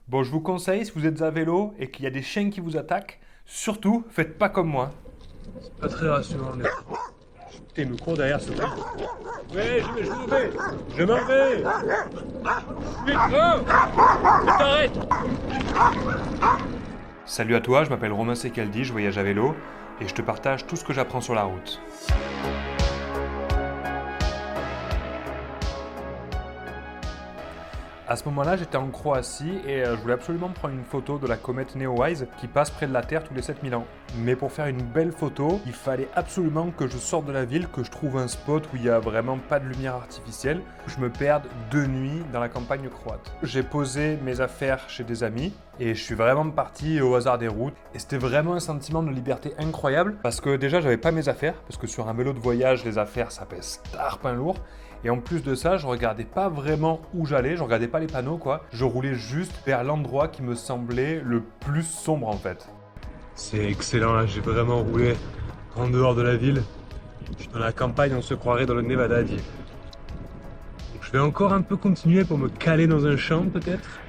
Bon, je vous conseille, si vous êtes à vélo et qu'il y a des chiens qui vous attaquent, surtout, faites pas comme moi. Pas très rassurant, mais... Putain, il me court derrière ce truc. Ouais, je m'en vais. Je m'en vais. Putain, mais t'arrêtes. Salut à toi, je m'appelle Romain Secaldi, je voyage à vélo et je te partage tout ce que j'apprends sur la route. À ce moment-là, j'étais en Croatie et je voulais absolument prendre une photo de la comète Neowise qui passe près de la Terre tous les 7000 ans. Mais pour faire une belle photo, il fallait absolument que je sorte de la ville, que je trouve un spot où il n'y a vraiment pas de lumière artificielle. Je me perde de nuit dans la campagne croate. J'ai posé mes affaires chez des amis et je suis vraiment parti au hasard des routes. Et c'était vraiment un sentiment de liberté incroyable parce que déjà, j'avais pas mes affaires, parce que sur un vélo de voyage, les affaires, ça pèse tarpin lourd. Et en plus de ça, je regardais pas vraiment où j'allais, je regardais pas les panneaux quoi. Je roulais juste vers l'endroit qui me semblait le plus sombre en fait. C'est excellent, là, j'ai vraiment roulé en dehors de la ville. Je suis dans la campagne, on se croirait dans le Nevada, dit. Je vais encore un peu continuer pour me caler dans un champ peut-être.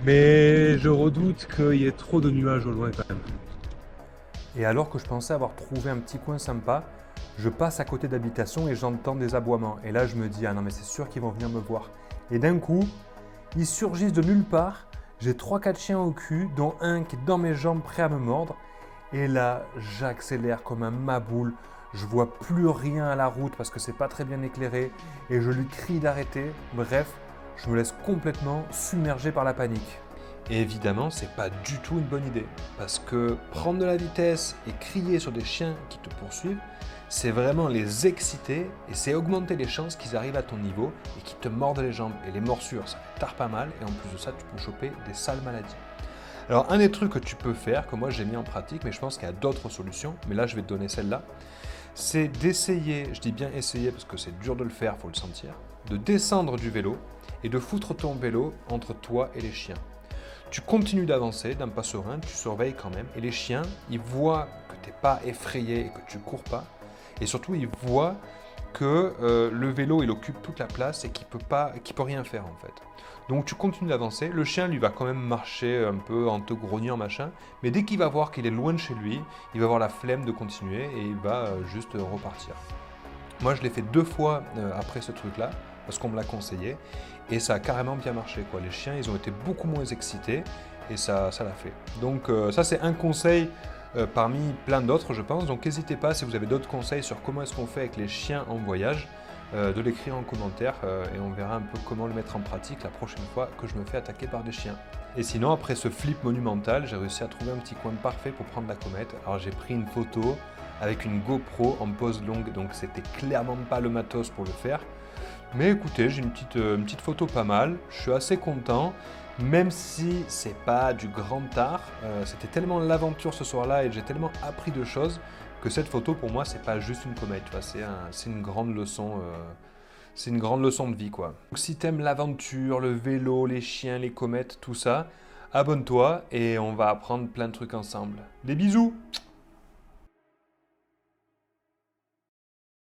Mais je redoute qu'il y ait trop de nuages au loin quand même. Et alors que je pensais avoir trouvé un petit coin sympa, je passe à côté d'habitation et j'entends des aboiements. Et là je me dis, ah non mais c'est sûr qu'ils vont venir me voir. Et d'un coup, ils surgissent de nulle part. J'ai 3-4 chiens au cul, dont un qui est dans mes jambes prêt à me mordre. Et là, j'accélère comme un maboule. Je vois plus rien à la route parce que c'est pas très bien éclairé. Et je lui crie d'arrêter. Bref, je me laisse complètement submerger par la panique. Et évidemment, c'est pas du tout une bonne idée. Parce que prendre de la vitesse et crier sur des chiens qui te poursuivent, c'est vraiment les exciter et c'est augmenter les chances qu'ils arrivent à ton niveau et qu'ils te mordent les jambes. Et les morsures, ça fait pas mal et en plus de ça, tu peux choper des sales maladies. Alors, un des trucs que tu peux faire, que moi j'ai mis en pratique, mais je pense qu'il y a d'autres solutions, mais là je vais te donner celle-là, c'est d'essayer, je dis bien essayer parce que c'est dur de le faire, il faut le sentir, de descendre du vélo et de foutre ton vélo entre toi et les chiens. Tu continues d'avancer d'un pas serein, tu surveilles quand même, et les chiens, ils voient que tu n'es pas effrayé et que tu cours pas, et surtout ils voient que le vélo il occupe toute la place et qu'il peut rien faire en fait. Donc tu continues d'avancer, le chien lui va quand même marcher un peu en te grognant machin, mais dès qu'il va voir qu'il est loin de chez lui, il va avoir la flemme de continuer et il va juste repartir. Moi, je l'ai fait 2 fois après ce truc-là, parce qu'on me l'a conseillé, et ça a carrément bien marché, quoi. Les chiens, ils ont été beaucoup moins excités, et ça l'a fait. Donc ça, c'est un conseil parmi plein d'autres, je pense. Donc n'hésitez pas, si vous avez d'autres conseils sur comment est-ce qu'on fait avec les chiens en voyage, de l'écrire en commentaire, et on verra un peu comment le mettre en pratique la prochaine fois que je me fais attaquer par des chiens. Et sinon, après ce flip monumental, j'ai réussi à trouver un petit coin parfait pour prendre la comète. Alors j'ai pris une photo avec une GoPro en pose longue, donc c'était clairement pas le matos pour le faire. Mais écoutez, j'ai une petite photo pas mal, je suis assez content, même si c'est pas du grand art. C'était tellement l'aventure ce soir-là et j'ai tellement appris de choses que cette photo pour moi c'est pas juste une comète, tu vois, c'est une grande leçon. C'est une grande leçon de vie quoi. Donc si t'aimes l'aventure, le vélo, les chiens, les comètes, tout ça, abonne-toi et on va apprendre plein de trucs ensemble. Des bisous!